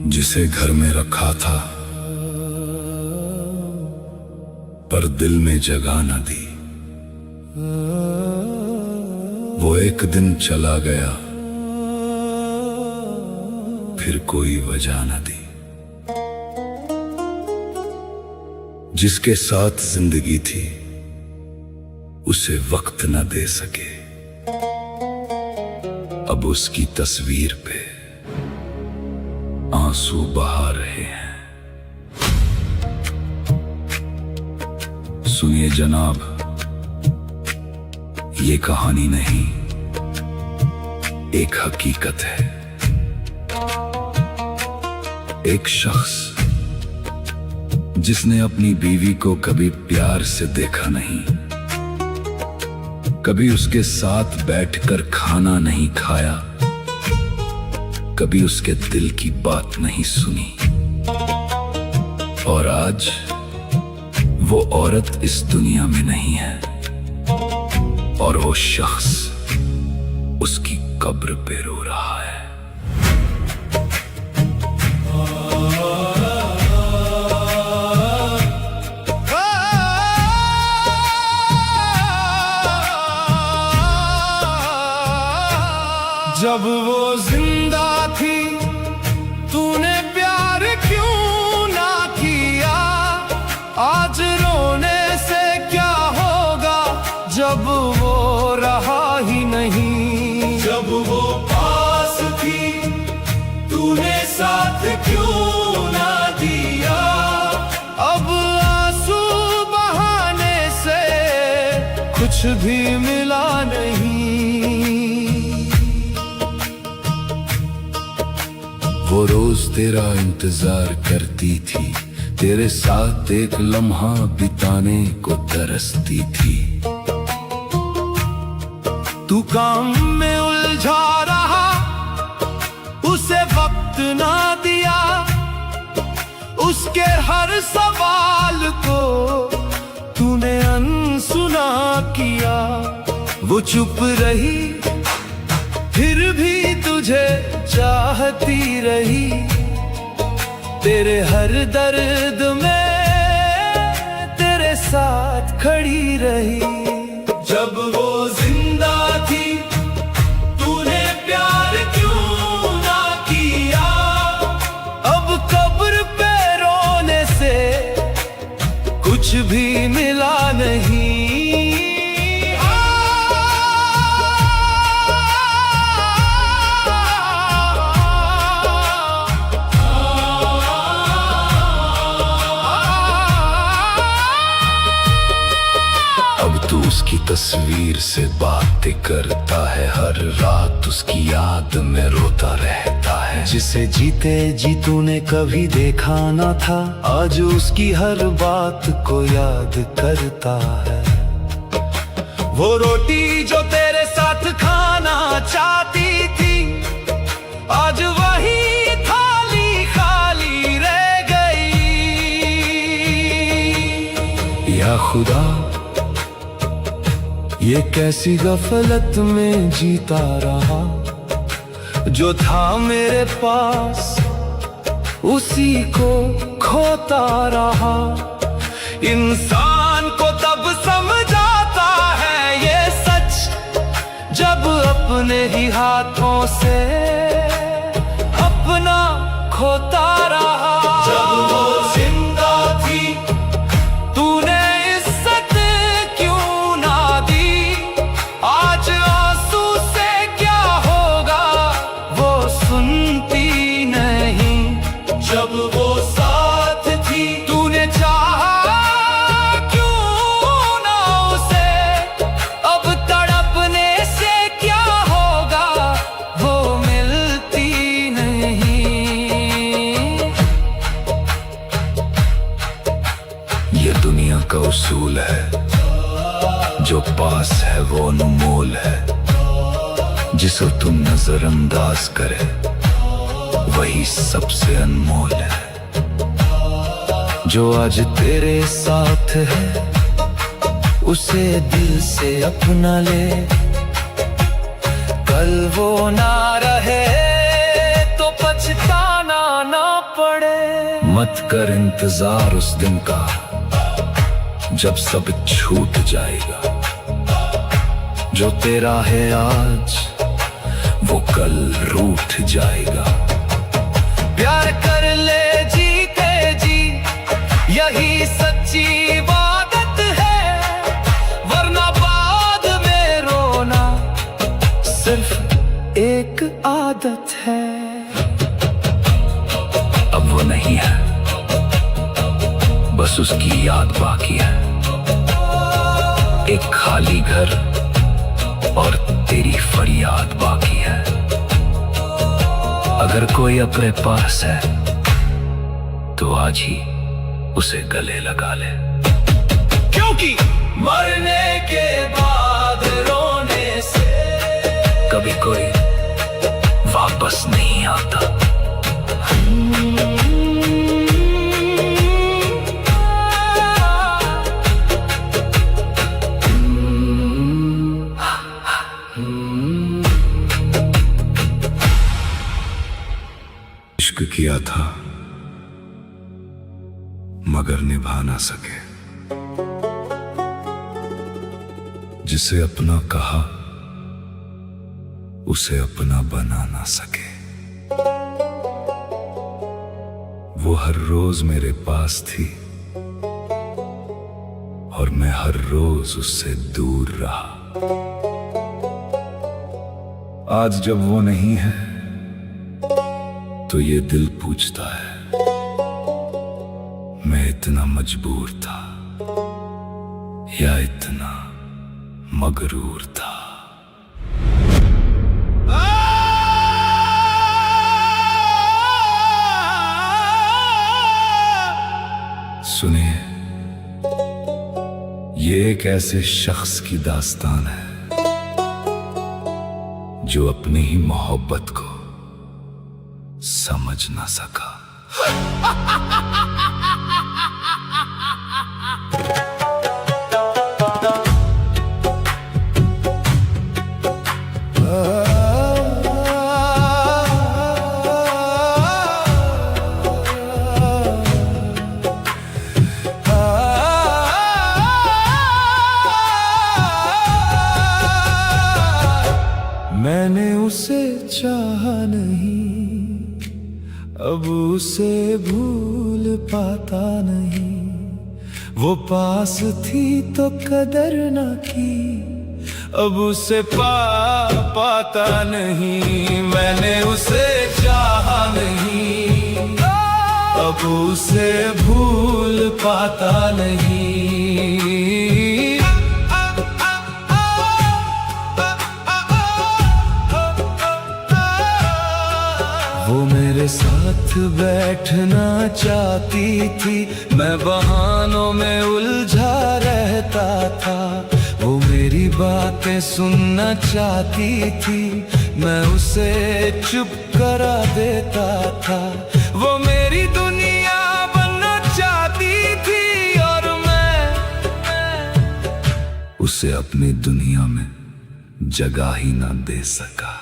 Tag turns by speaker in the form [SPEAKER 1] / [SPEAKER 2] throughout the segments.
[SPEAKER 1] जिसे घर में रखा था पर दिल में जगह न दी, वो एक दिन चला गया फिर कोई वजह न दी। जिसके साथ जिंदगी थी उसे वक्त न दे सके, अब उसकी तस्वीर पे आंसू बहा रहे हैं। सुनिए जनाब, ये कहानी नहीं, एक हकीकत है। एक शख्स जिसने अपनी बीवी को कभी प्यार से देखा नहीं, कभी उसके साथ बैठकर खाना नहीं खाया, कभी उसके दिल की बात नहीं सुनी, और आज वो औरत इस दुनिया में नहीं है और वो शख्स उसकी कब्र पे रो रहा है।
[SPEAKER 2] जब वो जिंदा थी तूने प्यार क्यों ना किया, आज रोने से क्या होगा जब वो रहा ही नहीं। जब वो पास थी तूने साथ क्यों ना दिया, अब आंसू बहाने से कुछ भी मिला नहीं।
[SPEAKER 1] वो रोज तेरा इंतजार करती थी, तेरे साथ एक लम्हा बिताने को तरसती थी।
[SPEAKER 2] तू काम में उलझा रहा, उसे वक्त ना दिया, उसके हर सवाल को तूने अनसुना किया। वो चुप रही फिर भी तुझे चाहती रही, तेरे हर दर्द में तेरे साथ खड़ी रही। जब वो जिंदा थी तूने प्यार क्यों ना किया, अब कब्र पे रोने से कुछ भी मिला नहीं।
[SPEAKER 1] उसकी तस्वीर से बातें करता है, हर रात उसकी याद में रोता रहता है।
[SPEAKER 2] जिसे जीते जी तूने कभी देखा ना था, आज उसकी हर बात को याद करता है। वो रोटी जो तेरे साथ खाना चाहती थी, आज वही थाली खाली रह गई।
[SPEAKER 1] या खुदा,
[SPEAKER 2] ये कैसी गफलत में जीता रहा, जो था मेरे पास उसी को खोता रहा। इंसान को तब समझाता है ये सच, जब अपने ही हाथों से अपना खोता रहा। जब वो जिंदा थी तूने इज्जत क्यों ना दी, आज आंसू से क्या होगा वो सुनती नहीं। जब वो साथ थी तूने चाहा क्यों ना उसे, अब तड़पने से क्या होगा वो मिलती नहीं।
[SPEAKER 1] ये दुनिया का उसूल है, जो पास है वो अनमोल है, जिसे तुम नजरअंदाज करे वही सबसे अनमोल है। जो आज तेरे साथ है उसे दिल से अपना ले, कल वो ना रहे तो पछताना ना मत कर इंतजार उस दिन का जब सब छूट जाएगा। जो तेरा है आज वो कल रूठ जाएगा।
[SPEAKER 2] प्यार कर ले जीते जी, यही सच्ची इबादत है, वरना बाद में रोना सिर्फ एक आदत है।
[SPEAKER 1] अब वो नहीं है, बस उसकी याद बाकी है। एक खाली घर और तेरी फरियाद बाकी है। अगर कोई अपने पास है तो आज ही उसे गले लगा ले,
[SPEAKER 2] क्योंकि मरने के बाद रोने से
[SPEAKER 1] कभी कोई वापस नहीं आता।
[SPEAKER 3] इश्क किया था मगर निभा ना सके, जिसे अपना कहा उसे अपना बना ना सके। वो हर रोज मेरे पास थी और मैं हर रोज उससे दूर रहा। आज जब वो नहीं है तो ये दिल पूछता है मैं इतना मजबूर था या इतना मगरूर था। सुनिए, ये एक ऐसे शख्स की दास्तान है जो अपनी ही मोहब्बत को समझ ना सका।
[SPEAKER 2] मैंने उसे चाहा नहीं, अब उसे भूल पाता नहीं। वो पास थी तो कदर न की, अब उसे पाता नहीं। मैंने उसे चाहा नहीं, अब उसे भूल पाता नहीं। वो मेरे साथ बैठना चाहती थी, मैं बहानों में उलझा रहता था। वो मेरी बातें सुनना चाहती थी, मैं उसे चुप करा देता था। वो मेरी दुनिया बनना चाहती थी और मैं
[SPEAKER 3] उसे अपनी दुनिया में जगह ही ना दे सका।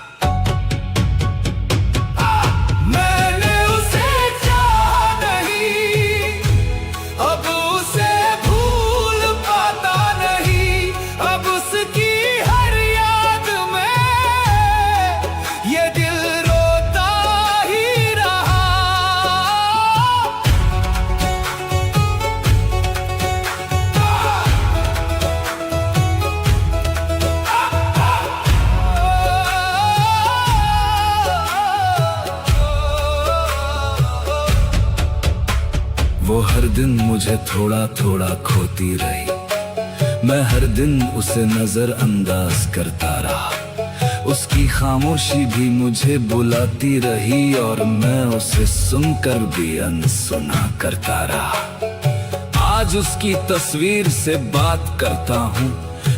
[SPEAKER 3] वो हर दिन मुझे थोड़ा थोड़ा खोती रही, मैं हर दिन उसे नजरअंदाज करता रहा। उसकी खामोशी भी मुझे बुलाती रही और मैं उसे सुनकर भी अनसुना करता रहा। आज उसकी तस्वीर से बात करता हूँ,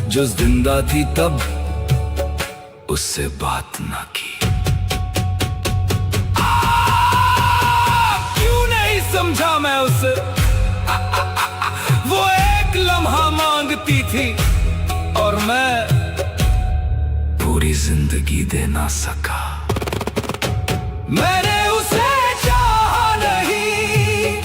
[SPEAKER 3] जो जिंदा थी तब उससे बात ना की।
[SPEAKER 2] समझा मैं उसे, वो एक लम्हा मांगती थी और मैं
[SPEAKER 3] पूरी जिंदगी दे ना सका।
[SPEAKER 2] मैंने उसे चाहा नहीं,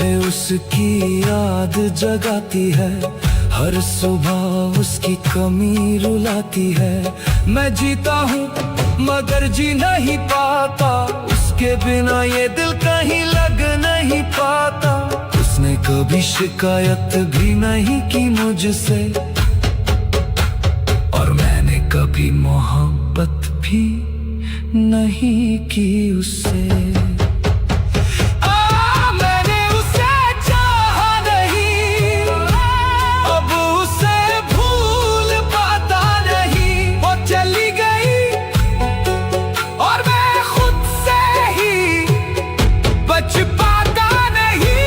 [SPEAKER 3] मुझे उसकी याद जगाती है, हर सुबह उसकी कमी रुलाती है। मैं जीता हूँ मगर जी नहीं पाता, उसके बिना ये दिल कहीं लग नहीं पाता। उसने कभी शिकायत भी नहीं की मुझसे, और मैंने कभी मोहब्बत भी नहीं की उससे। मैंने उसे चाहा नहीं, अब उसे भूल पाता नहीं। वो चली गई और मैं खुद से ही बच पाता नहीं।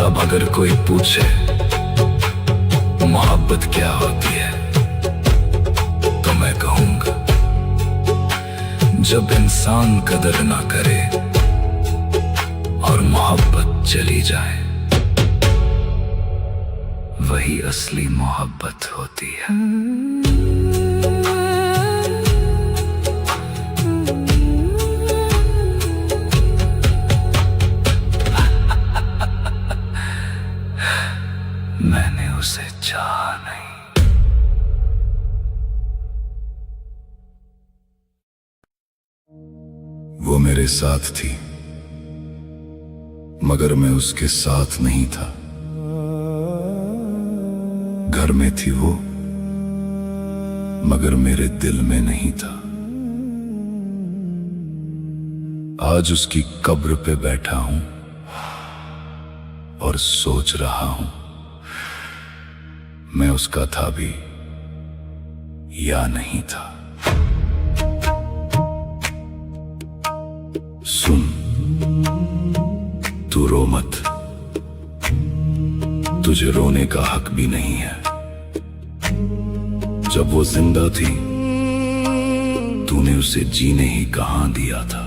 [SPEAKER 3] अब अगर कोई पूछे मोहब्बत क्या होती है, तो मैं कहूँगा जब इंसान कदर ना करे और मोहब्बत चली जाए, वही असली मोहब्बत होती है। मैंने उसे चाहा नहीं।
[SPEAKER 1] वो मेरे साथ थी मगर मैं उसके साथ नहीं था। घर में थी वो मगर मेरे दिल में नहीं था। आज उसकी कब्र पे बैठा हूं और सोच रहा हूं, मैं उसका था भी या नहीं था। सुन, तू रो मत, तुझे रोने का हक भी नहीं है। जब वो जिंदा थी तूने उसे जीने ही कहां दिया था।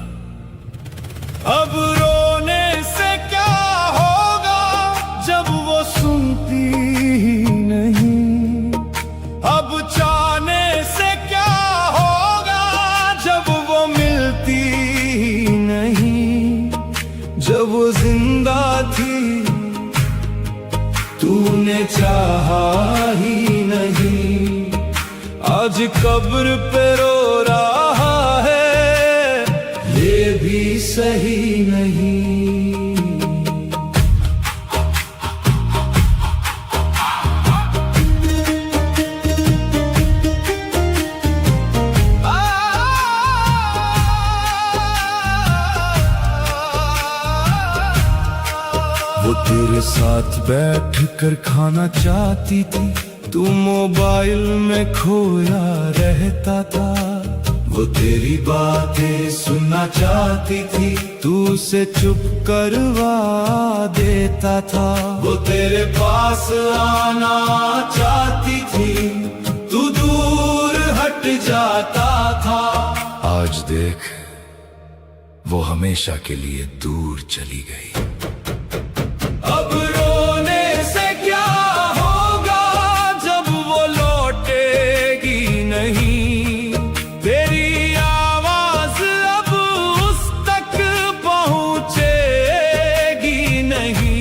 [SPEAKER 2] अब रोने से क्या होगा जब वो सुनती ही नहीं। अब चाहने से क्या होगा जब वो मिलती ही नहीं। जब वो जिंदा थी तूने चाहा ही नहीं। आज कब्र पे रो रहा है, ये भी सही नहीं। वो तेरे साथ बैठ कर खाना चाहती थी, तू मोबाइल में खोया रहता था। वो तेरी बातें सुनना चाहती थी, तू उसे चुप करवा देता था। वो तेरे पास आना चाहती थी, तू दूर हट जाता था।
[SPEAKER 1] आज देख, वो हमेशा के लिए दूर चली गई।
[SPEAKER 2] अब रोने से क्या होगा जब वो लौटेगी नहीं। तेरी आवाज अब उस तक पहुंचेगी नहीं।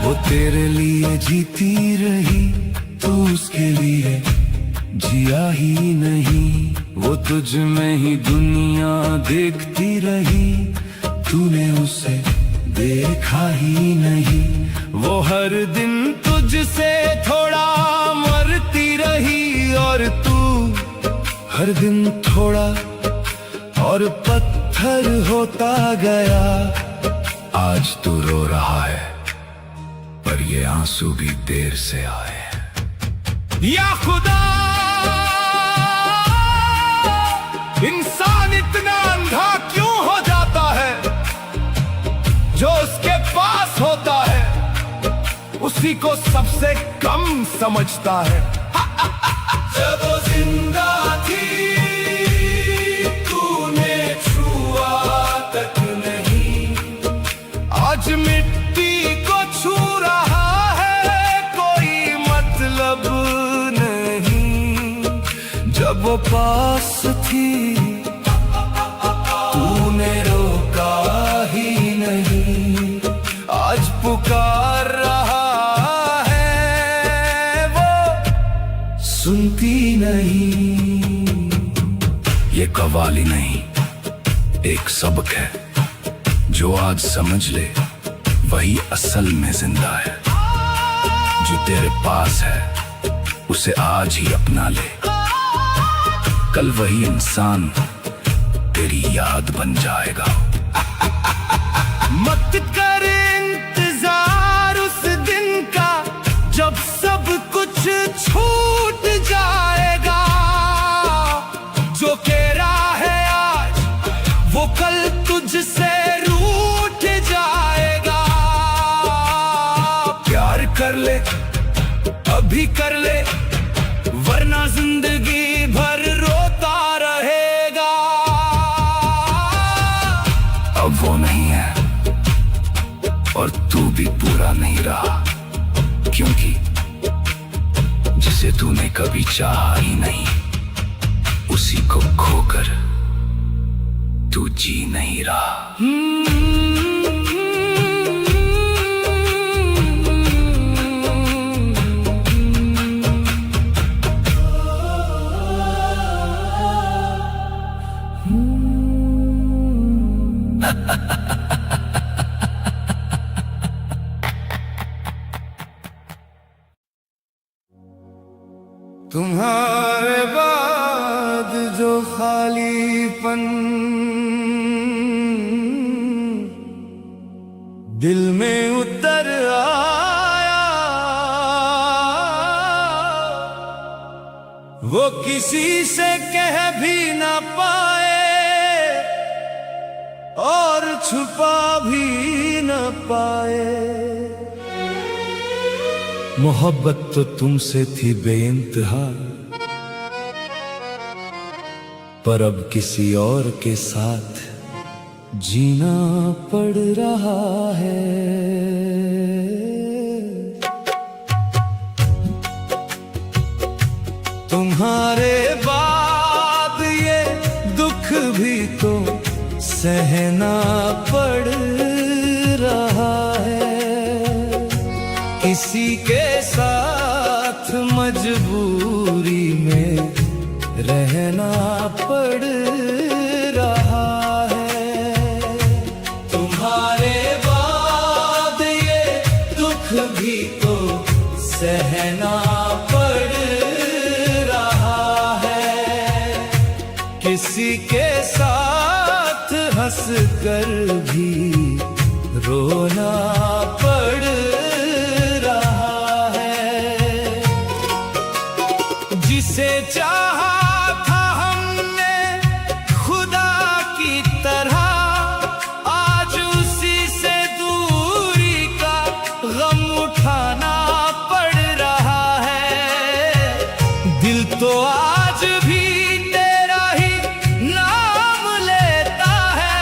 [SPEAKER 2] वो तेरे लिए जीती रही, तू उसके लिए जिया ही नहीं। वो तुझ में ही दुनिया देखती रही, तूने उसे देखा ही नहीं। वो हर दिन तुझसे थोड़ा मरती रही, और तू हर दिन थोड़ा और पत्थर होता गया।
[SPEAKER 1] आज तू रो रहा है पर ये आंसू भी देर से आए हैं।
[SPEAKER 2] या खुदा, इंसान इतना अंधा क्यों हो जाता है? जो उसके पास होता है उसी को सबसे कम समझता है। जब वो पास थी तूने रोका ही नहीं, आज पुकार रहा है वो सुनती नहीं।
[SPEAKER 1] ये कव्वाली नहीं, एक सबक है, जो आज समझ ले वही असल में जिंदा है। जो तेरे पास है उसे आज ही अपना ले, कल वही इंसान तेरी याद बन जाएगा।
[SPEAKER 2] मत कर इंतजार उस दिन का जब सब कुछ छूट जाएगा। जो कह रहा है आज वो कल तुझसे रूठ जाएगा। प्यार कर ले अभी कर ले, वरना जिंदगी भर रोता रहेगा।
[SPEAKER 1] अब वो नहीं है और तू भी पूरा नहीं रहा, क्योंकि जिसे तूने कभी चाहा ही नहीं, उसी को खोकर तू जी नहीं रहा।
[SPEAKER 2] तुम्हारे बाद जो खालीपन दिल में उतर आया, वो किसी से कह भी ना पाए और छुपा भी न पाए। मोहब्बत तो तुमसे थी बेइंतहा, पर अब किसी और के साथ जीना पड़ रहा है। तुम्हारे बाद ये दुख भी तो सहना पड़ रहा है। किसी के साथ मजबूरी में रहना पड़ रहा है। तुम्हारे बाद ये दुख भी तो सहना पड़ रहा है। किसी के साथ हंस कर भी रोना पड़ रहा है। जिसे चाहा था हमने खुदा की तरह, आज उसी से दूरी का गम उठाना पड़ रहा है। दिल तो आज भी तेरा ही नाम लेता है,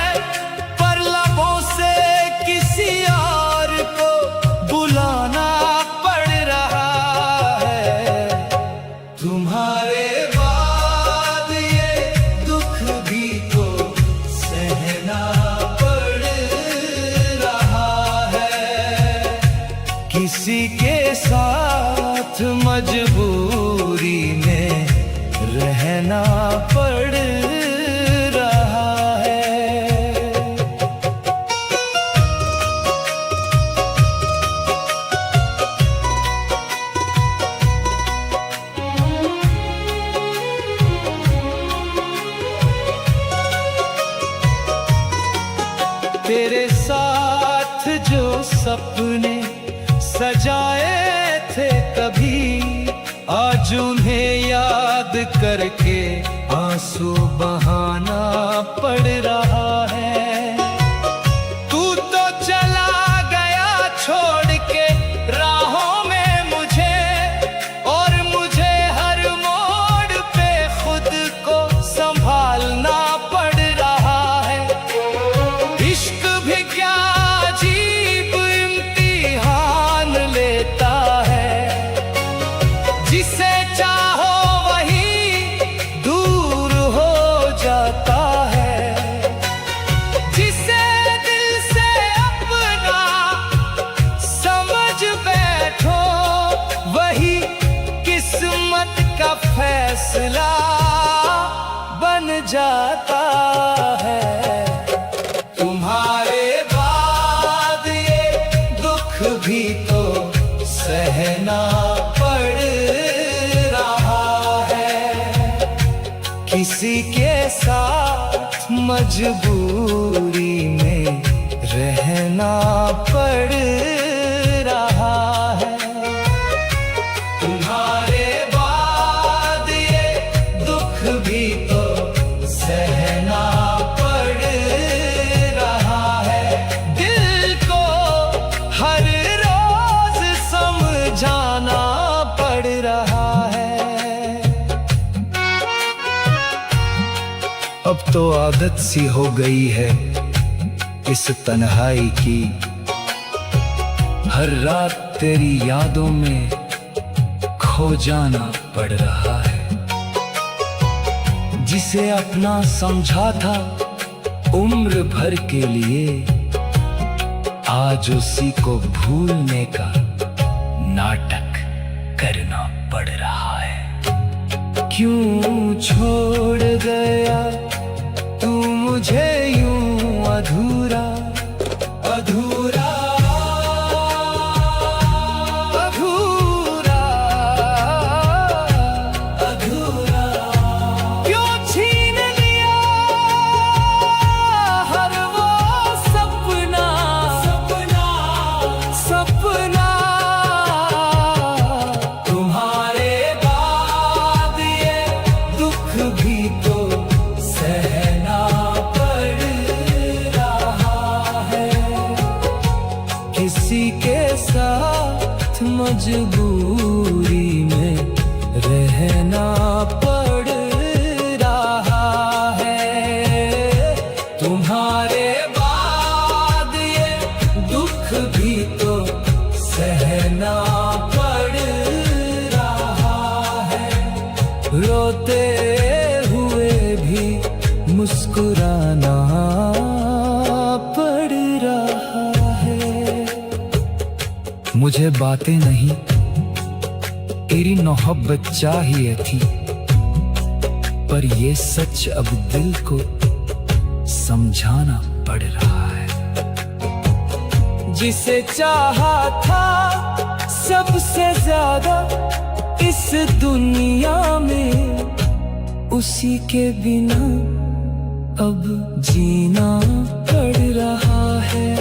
[SPEAKER 2] पर लबों से किसी और को बुलाना पड़ रहा है। तुम्हारे बाद ये दुख भी तो सहना पड़ रहा है। किसी के साथ मजबूरी में रहना पड़ रहा है। तेरे साथ जो सपने सजाए थे कभी, आज उन्हें याद करके आंसू बहाना पड़ रहा है। तू तो चला गया छोड़ के राहों में मुझे, और मुझे हर मोड़ पे खुद को संभालना पड़ रहा है। इश्क भी क्या अजीब इम्तिहान लेता है, जिसे चाहो वही जाता है। तुम्हारे बाद ये दुख भी तो सहना पड़ रहा है। किसी के साथ मजबूरी में रहना पड़ रहा है। तुम्हारे बाद ये दुख भी तो सहना पड़ रहा है। दिल को हर रोज समझाना पड़ रहा है।
[SPEAKER 3] अब तो आदत सी हो गई है इस तन्हाई की, हर रात तेरी यादों में खो जाना पड़ रहा है। जिसे अपना समझा था उम्र भर के लिए, आज उसी को भूलने का नाटक करना पड़ रहा है।
[SPEAKER 2] क्यों छोड़ गया तू मुझे यूं अधूरा अधूरा अधूरा अधूरा। क्यों छीन लिया हर वो सपना सपना सपना। तुम्हारे बाद ये दुख भी तो सहना पड़ रहा है। किसी के साथ मजबूरी में रहना पड़ रहा है। तुम्हारे बाद ये दुख भी तो सहना पड़ रहा है। रोते हुए भी मुस्कुराना पड़ रहा है।
[SPEAKER 3] मुझे बातें नहीं तेरी मोहब्बत चाहिए थी, पर ये सच अब दिल को समझाना पड़ रहा है।
[SPEAKER 2] जिसे चाहा था सबसे ज्यादा इस दुनिया में, उसी के बिना अब जीना पड़ रहा है।